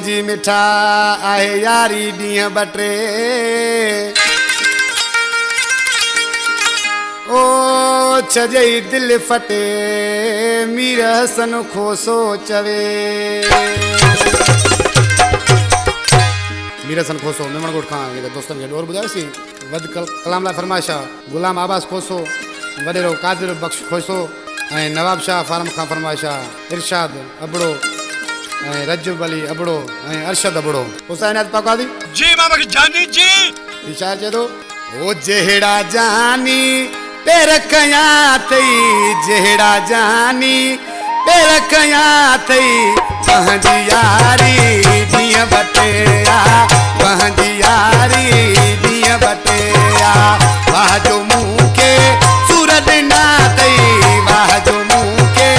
जी मिठा आहे यारी ॾींहं ॿ टे ओ छजई दिल फटे मीर हसन खोसो चवे मीर हसन खोसो मेमणगोट खां दोस्तनि खे ॾोर ॿुधायोसीं वध कलाम लाइ फरमाइश आहे गुलाम आबास खोसो वॾेरो कादिर बख्श खोसो ऐं नवाब शाह फारम खां फरमाइश आहे इरशाद अबड़ो ऐं रजब अली अबड़ो ऐं अरशद अबड़ो हुसैन पकवादी जी मामा जानी जी शायर चए थो ओ जहिड़ा जानी पेर कयां अथई जहिड़ा जानी पेर कयां अथई पंहिंजी यारी ॾींहं ॿ टे पंहिंजी यारी ॾींहं ॿ टे वाह जो मूं खे सूर ॾिना अथई वाह जो मूं खे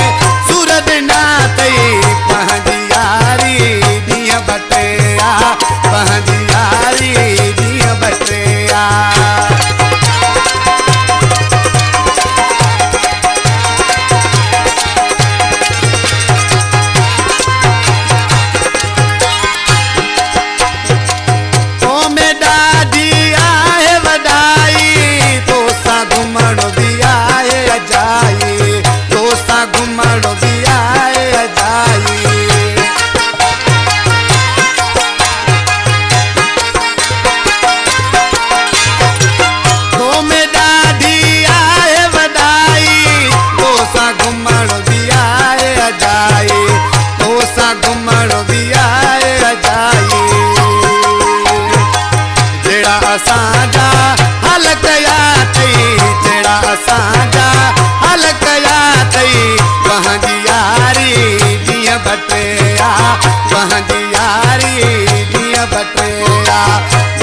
सूर ॾिना अथई पंहिंजी यारी ॾींहं ॿ टे पंहिंजी यारी ॾींहं ॿ टे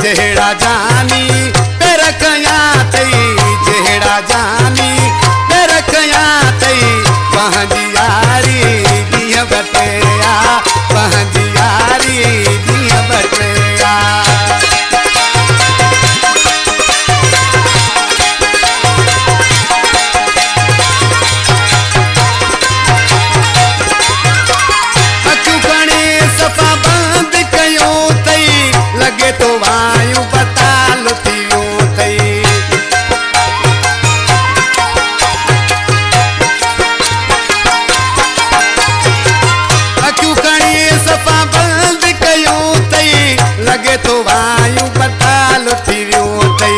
जहिड़ा जानी पेर कयां अथई जहिड़ा जानी पेर कयां अथई पंहिंजी यारी ॾींहं ॿ टे पंहिंजी यारी ॾींहं ॿ टे अखियूं खणी सफ़ा बंदि कयूं अथई लॻे थो वायूं बताल थी वियो अथई अखियूं खणी सफ़ा बंदि कयूं अथई लॻे थो वायूं बताल थी वियो अथई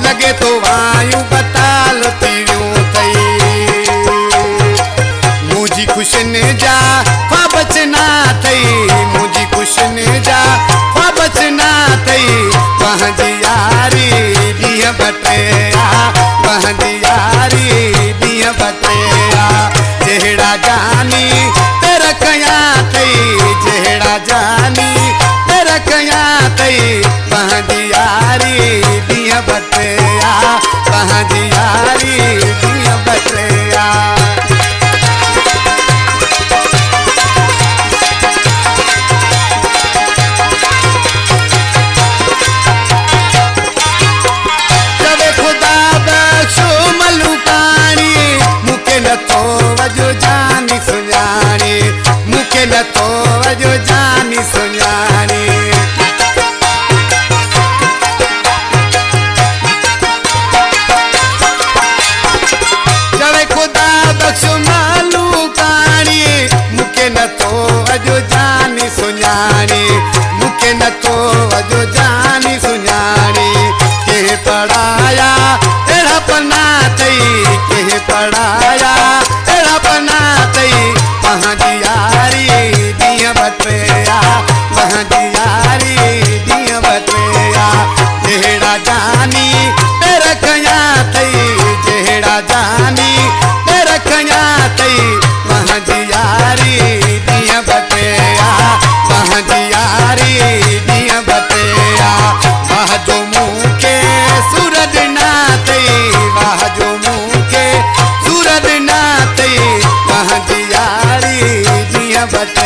लॻे थो वायूं बताल थी वियो अथई मुंहिंजी ख़ुशियुनि जा ख्वाब बचना अथई मुंहिंजी ख़ुशियुनि जा ख्वाब बचना अथई पंहिंजी यारी ॾींहं ॿ टे पंहिंजी यारी ॾींहं ॿ टे जहिड़ा जानी पेर कयां अथई जहिड़ा जानी पेर कयां अथई पंहिंजी यारी ॾींहं ॿ टे पंहिंजी यारी ॾींहं ॿ टे वजो जानी सुञाणी मूंखे नथो वजो जानी सुञाणी चवे ख़ुदा बख़्श मालूकाणी मूंखे नथो वजो जानी सुञाणी मूंखे नथो वजो जानी सुञाणी कंहिं पढ़ाया अहिड़ा पना अथई कंहिं पढ़ाया पंहिंजी यारी ॾींहं ॿ टे पंहिंजी यारी ॾींहं ॿ टे जहिड़ा जानी पेर कयां अथई जहिड़ा जानी पेर कयां अथई पंहिंजी यारी ॾींहं ॿ टे पंहिंजी यारी ॾींहं ॿ टे वाह जो मूं खे सूर ॾिना अथई वाह जो मूं खे सूर ॾिना अथई पंहिंजी यारी ॾींहं ॿ टे